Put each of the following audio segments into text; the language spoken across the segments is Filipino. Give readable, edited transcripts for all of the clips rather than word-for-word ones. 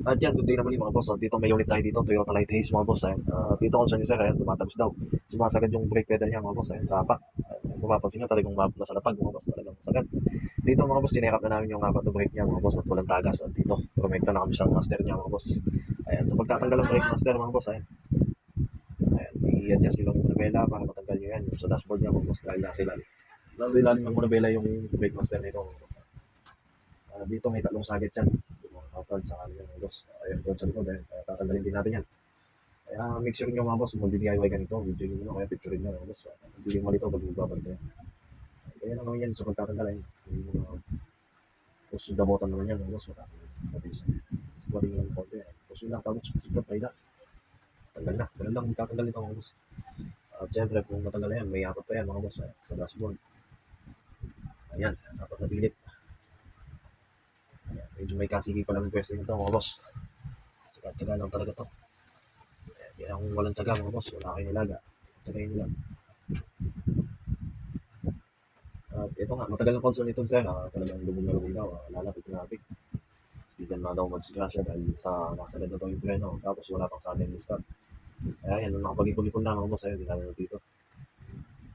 At yan, good day naman mga boss. Dito may unit tayo dito, Toyota Light Haze mga boss. Dito concern niya sir, ayan, tumatagos daw. Sumasagad yung brake pedal niya mga boss. Ayan, sa apat. Kung mapapansin nyo, talagang umabot na sa lapag mga boss. Talagang sagad. Dito mga boss, chinerak na namin yung apat na brake niya mga boss at walang tagas. At dito, promekta na kami sa master niya mga boss. Ayan, sa pagtatanggal ng brake master mga boss, ayan, i-adjust nyo lang yung manabela para matanggal nyo yan. Yung sa dashboard niya mga boss, dahil nasa ilalim. Ilalim ng manabela yung brake master nito mga boss. Dito may tatlong sagit yan. Yung mga hazard sa kanya mga boss. Ayan, doon sa likod, tatanggalin din natin yan. Kaya make sure nyo mga boss, kung mag-DIY ganito, video nyo kaya picture nyo mga boss. Hindi yung malito pag magbabalik na yan. Kaya naman yan sa pagtatanggalan. Yung mga puso dabotan naman yan mga boss. Mabilis. Sumaling lang konti. Puso lang, tapos sigat, tayo na. Tanggal na. Ganun lang magtatanggal nito mga boss. At syempre, kung matanggal na yan, may apat pa yan mga boss sa dashboard. Ayan, dapat nabilit. Ayan, medyo may kasigi pa lang yung pwesto nito mga boss. Tsaga lang talaga to. Kaya kung walang tsaga mga boss, wala kayo nilaga. Tsagayin nyo lang. At ito nga, matagal na console nito sir. Talagang lubog na lubog daw. Lalapit. Hindi ka na daw mag-scratch dahil sa nasagad na daw yung preno. Tapos wala pang sa atin yung start. Kaya yan, nung nakapag-ipon-ipon na mga boss, ayun, hindi namin dito.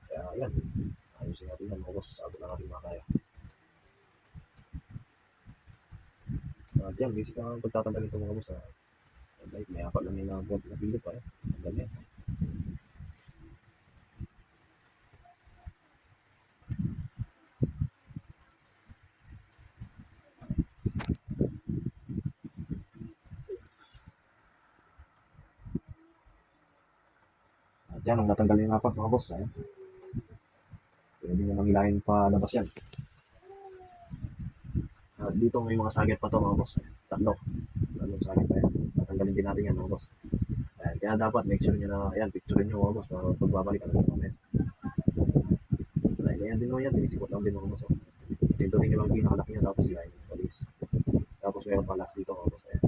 Kaya yan, ayusin natin yan mga boss. Sabi na natin makaya. At yan, basic na pagtatanggal ito mga boss. Like, may apat lang yung board na bilip pa. Ang ganyan. At yan, nung natanggal yung apat mga boss, ayun. Pwede nyo nang hilahin pa labas yan. At dito may mga sagit pa to mga boss. Tatlong sagit pa yan. Tatanggalin din natin yan mga boss. Ayan, kaya dapat make sure nyo na, ayan, picture nyo mga boss para pagbabalik ano naman yan. Ayan din naman yan, tinisikot lang din mga boss. Dito rin nyo lang pinakalaki niya tapos hilahin yung palis. Tapos meron pa last dito mga boss. Ayan.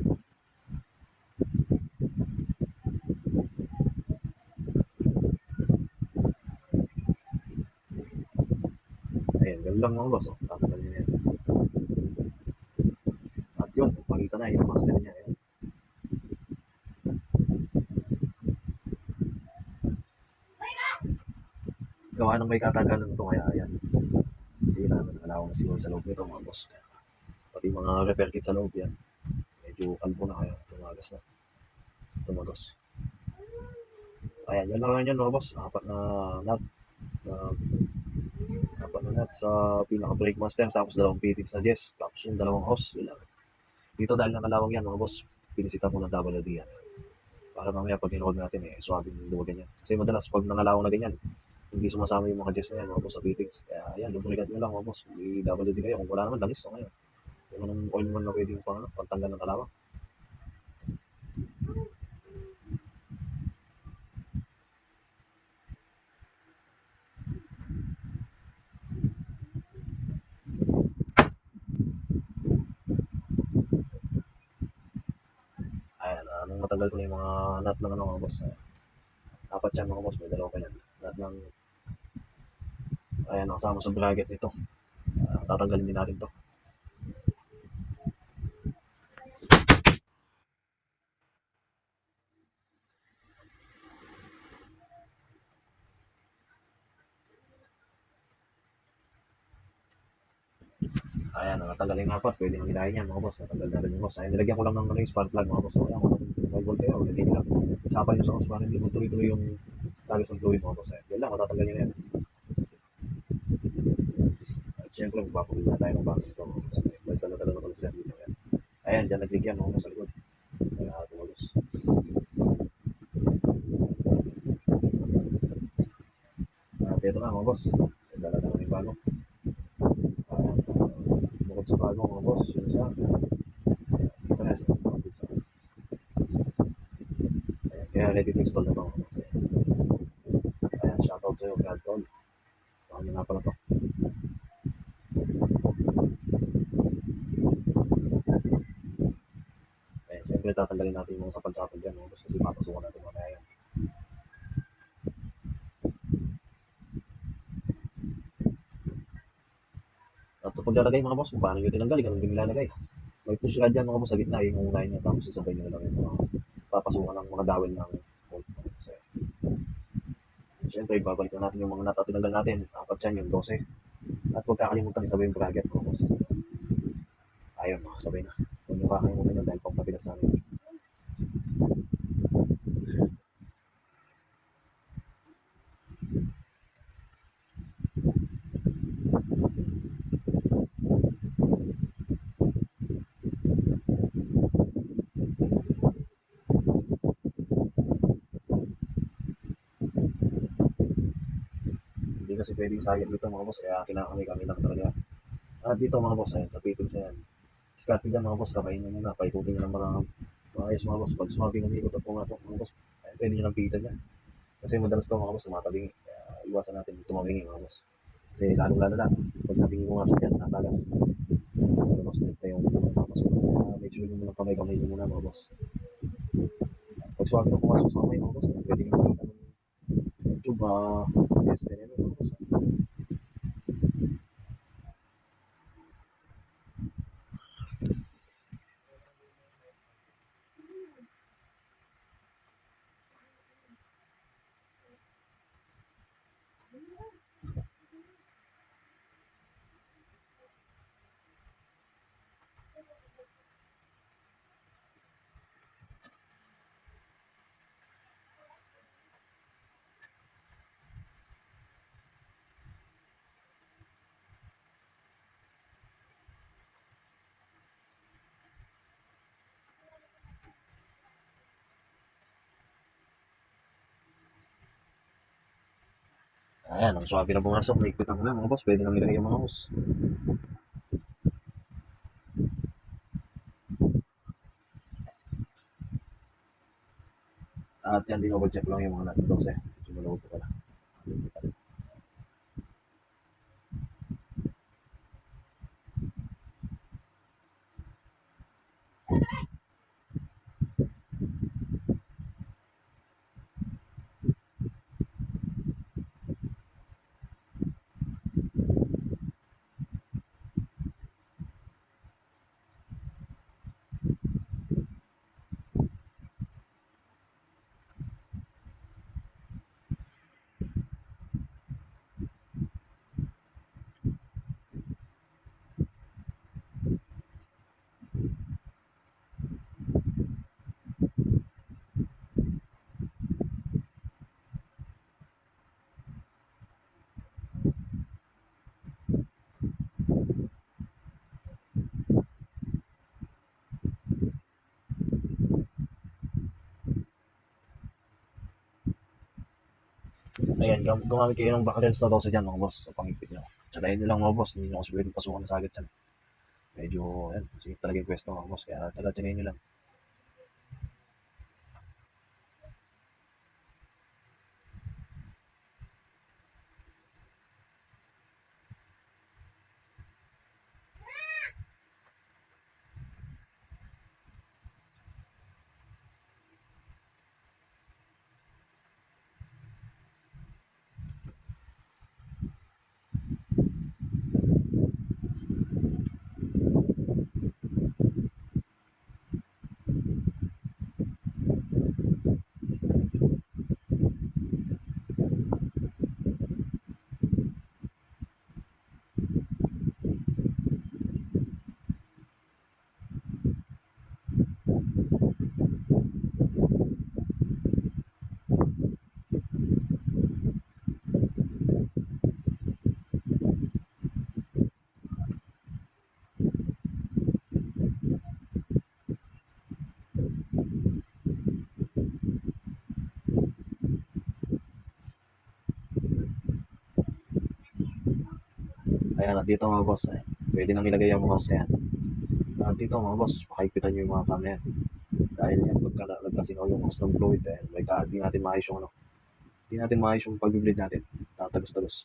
Ayan, ganun lang mga boss. Tatanggalin nyo yan. At yun, pakita na yung master niya. Ayan. Gawa ng may katagalan ito kaya ayan. Sira na nakalawa na siguro sa loob nito mga boss. Pati mga repair kit sa loob yan. Medyo kalbo na kaya tumagas na. Tumagos. Ayan, yan lang yan mga boss. Nut. Na, apat na nut sa pinaka brake master. Tapos dalawang fittings na jess. Tapos yung dalawang hose. Yun lang. Dito dahil nakalawang yan mga boss. Pinisita ko ng WD yan. Para mamaya pag in-hold natin swabe yung luwagan yan. Kasi madalas pag nangalawang na ganyan, hindi sumasama yung mga jess na yan mga boss sa fittings. Kaya yan, lubrikat nyo lang mga boss. I-WD kayo. Kung wala naman, langis so ngayon. Kung anong oil man na pwede yung pantanggal ng kalawang. Ayan, nung matagal ko na yung mga nut ng ano mga boss. Apat yan mga boss, may dalawa pa yan. Nut ng, ayan, nakasama sa bracket nito. Tatanggalin din natin to. Ayan, natanggal yung apat. Pwede nang hilahin yan mga boss. Natanggal na rin yung boss. Ayan, nilagyan ko lang ng yung spark plug mga boss. Ayan, kung 5 volt kayo, lagyan nyo lang. Isapan nyo sa boss para hindi mo tuloy-tuloy yung tagas ng fluid mga boss. Ayan, yan lang, matatanggal nyo na yan. At syempre, magpapagod na tayo ng bago ito mga boss. May tala-tala na pala siya dito. Ayan, ayan dyan nagligyan mga boss sa likod. Kaya tumagos. At ito na mga boss. Dala na kami bago. Bukod sa bago mga boss, yung isa. Ito na sa mga pizza. Ayan, kaya ready to install na ito mga boss. Ayan, shoutout sa'yo, God Tol. Paano nga pala to? Ayan, syempre tatanggalin natin yung mga sapad-sapad yan mga boss kasi papasukan natin mamaya yan. At sa paglalagay mga boss, kung paano nyo tinanggal, ganun din nilalagay. May push rod yan mga boss sa gitna, yung unahin nyo, tapos isabay nyo lang yung mga papasukan ng mga dowel ng bolt. So, siyempre, babalik na natin yung mga nut at tinanggal natin. Apat yan, yung 12. At huwag kakalimutan isabay yung bracket mga boss. Ayun, makasabay na. Huwag nyo kakalimutan yun dahil pampapilas namin. Hindi kasi pwedeng sayang dito mga boss, kaya kinakamay-kamay lang talaga. At dito mga boss, ayan, sa fittings na yan. Discard dyan mga boss, kakainin nyo muna, paikutin nyo ng mga maayos mga boss. Pag sumabing umikot at pumasok mga boss, ayan, pwede nyo lang pitan yan. Kasi madalas to mga boss, tumatabingi. Kaya iwasan natin tumabingi mga boss. Kasi lalong-lalo na, pag nabingi pumasok yan, tatagas. Tapos na yung papasok. Kaya make sure nyo muna kamay-kamay nyo muna mga boss. Pag sumabing na pumasok sa kamay mga boss, pwede nyo makita ng YouTube, test na yun mga boss. Ayan, ang swabe na pumasok, naikutan ko na mga boss, pwede nang ilagay yung mga boss. At yan, dinouble check lang yung mga nut 12. Sumulog ko pala. Ayan, gumamit kayo ng backrest na 12 dyan mga boss, sa pangipit nyo. Tsalahin nyo lang mga boss, hindi nyo kasi pwedeng pasukan na sagad dyan. Medyo, ayan, kasi talaga yung pwesto mga boss, kaya tsalahin nyo lang. Ayan, at dito mga boss, ayan, pwede nang ilagay yung mga boss na yan. At dito mga boss, pakaipitan nyo yung mga cam na yan. Dahil yan, pagka nagkasinaw yung hose ng fluid, eh, may di natin maayos yung ano, di natin maayos yung pag-bleed natin. Tatagos-tagos.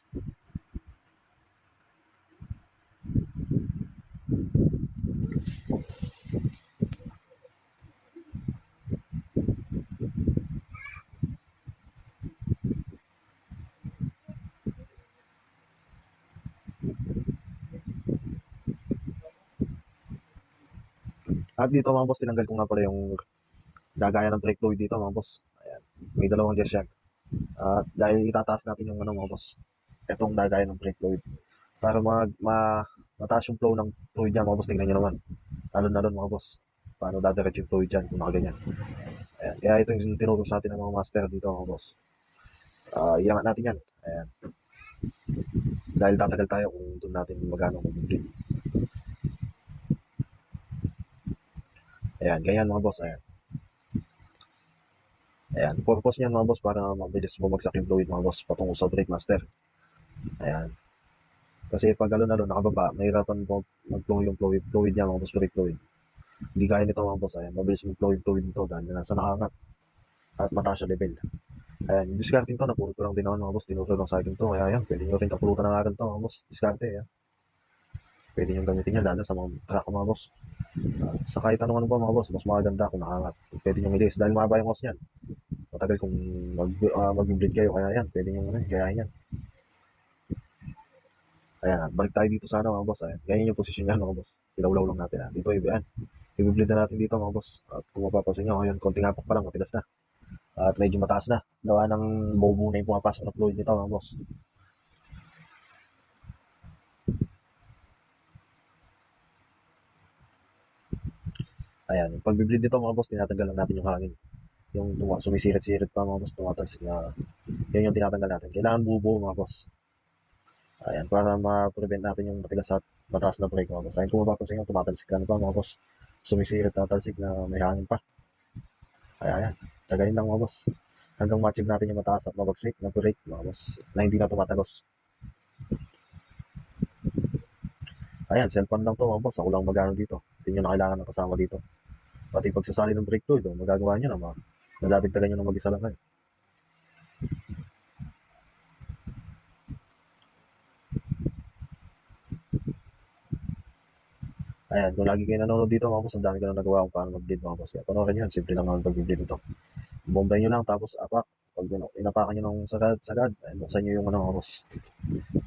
At dito mga boss, tinanggal ko nga pala yung gagaya ng brake fluid dito mga boss. Ayan. May dalawang gas yan. At dahil itataas natin yung ano mga boss, itong gagaya ng brake fluid. Para mataas yung flow ng fluid dyan mga boss, tingnan nyo naman. Lalo na doon mga boss. Paano dadiretso yung fluid dyan kung nakaganyan. Ayan. Kaya ito yung tinuro sa atin ng mga master dito mga boss. Iangat natin yan. Ayan. Dahil tatagal tayo kung doon natin magano mag-bleed. Ayan. Ganyan mga boss. Ayan. Ayan. Purpose niyan mga boss para mabilis bumagsak yung fluid mga boss patungo sa brake master. Ayan. Kasi pag gano'n na doon nakababa, mahirapan po mag-flow yung fluid niya mga boss, brake fluid. Hindi kaya nito mga boss. Ayan. Mabilis mag-flow yung fluid nito dahil nasa nakaangat at mataas yung level. Ayan. Yung discarding to, napuro ko lang din naman mga boss. Tinuro lang sa akin to. Kaya ayan. Pwede nyo rin tapulutan ng aral to mga boss. Discarte. Ayan. Pwede nyo gamitin yan lalo sa mga truck mga boss. Sa kahit anong ano pa mga boss, mas maganda kung nakaangat. Pwede nyo i-race dahil mahaba yung hose niyan. Matagal kung mag-bleed kayo. Kaya yan. Pwede nyo gayahin yan. Ayan, balik tayo dito sa ano mga boss. Ayan, ganyan yung posisyon niyan mga boss. Ilawlaw lang natin. Ayan. Dito, ayan. I-bleed na natin dito mga boss. At kung mapapansin nyo, ayan, konting hapak pa lang, matigas na. At medyo mataas na. Gawa ng bobo na yung pumapasok na fluid nito mga boss. Ayan, yung pag-bleed nito mga boss, tinatanggal lang natin yung hangin. Yung sumisirit-sirit pa mga boss, tumatalsik na. Yan yung tinatanggal natin. Kailangan buo mga boss. Ayan, para ma-prevent natin yung matigas at mataas na brake mga boss. Ayan, kung mapapansin nyo, tumatalsik na pa mga boss. Sumisirit na talsik na may hangin pa. Ayan. Tsagayin lang mga boss. Hanggang ma-achieve natin yung mataas at mabagsik na brake mga boss. Na hindi na tumatagos. Ayan, cellphone lang to mga boss. Ako lang magano dito. Hindi nyo na kailangan ng kasama dito. Pati pagsasali ng brake fluid, magagawa nyo na nadadagdagan nyo ng mag-isa lang kayo. Ayan, kung lagi kayo nanonood dito mga boss, ang dami ko na nagawa kung paano mag-bleed mga boss. Kaya panoorin nyo, simple lang ang pag-bleed ito. Bombay nyo lang, tapos apak. Pag inapakan nyo ng sagad, ayan, buksan nyo yung ano mga boss.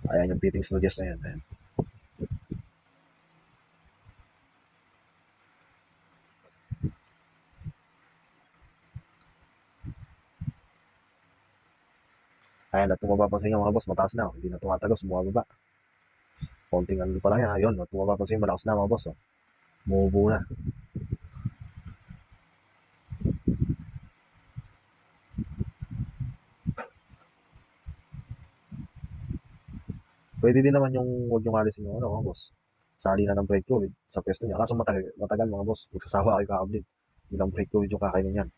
Ayan, yung fittings na na yan. Ayan. Ayan, at kung mapapansin nyo mga boss, mataas na. Hindi na tumatagos, bumababa. Konting ano pa lang yan. Ayun, at kung mapapansin, malakas na mga boss. Oh. Bumubuo na. Pwede din naman yung huwag yung alisin yung ano mga boss. Sali na ng brake fluid sa pwesto niya. Kaso matagal mga boss. Magsasawa kayo ka-update. Hindi lang brake fluid yung kakainin yan.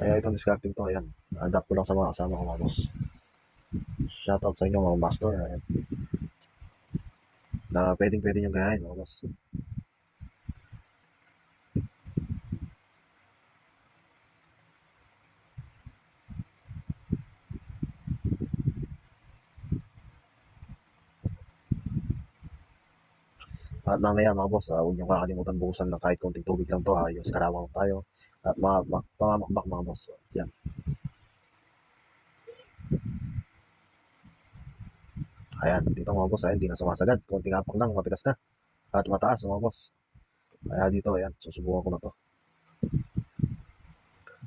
Kaya itong discarding to, ayan. Adapt ko lang sa mga kasama ko mga boss. Shoutout sa inyo mga master. Ayan. Na pwedeng yung gayahin mga boss. At mamaya mga boss, huwag niyong kakalimutan bukusan ng kahit konting tubig lang to. Ayos, karawang tayo. At mamamakbak mga boss. Yan. Ayan, dito mga boss, ayan, hindi na sumasagad. Konting apak lang, matigas na. At mataas mga boss. Kaya dito, ayan, susubukan ko na to.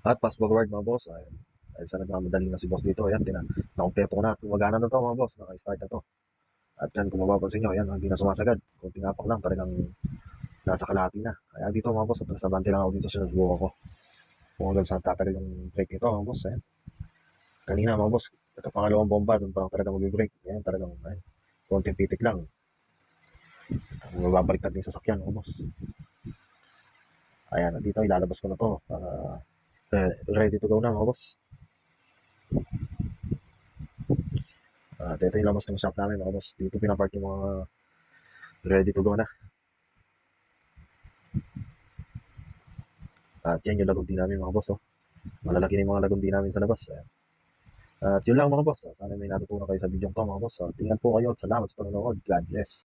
At fast forward mga boss, ayan. Dahil sa nagmamadali na si boss dito, ayan, nakompleto ko na. Gumagana na to mga boss, naka-start na to. At yan, kung mapapansin nyo, ayan, hindi na sumasagad. Konting apak lang, talagang nasa kalahati na. Kaya dito mga boss, at nasabante lang ako dito sa subukan ko. Kung hanggang saan tatagal yung brake nito mga boss, ayan. Kanina mga boss, pangalawang bomba, doon pa lang talaga mag-brake. Ayan, talagang, ayan, konting pitik lang. Mababalik natin yung sasakyan mga boss. Ayan, dito ilalabas ko na to. Ready to go na mga boss. Ito yung labas ng shop namin mga boss. Dito pinapark yung mga ready to go na. At yan yung lagundi namin mga boss. Oh. Malalaki na yung mga lagundi namin sa labas. Ayan. At yun lang mga boss. Sana may natutunan kayo sa video to mga boss. Tingnan po kayo at salamat sa panonood. God bless.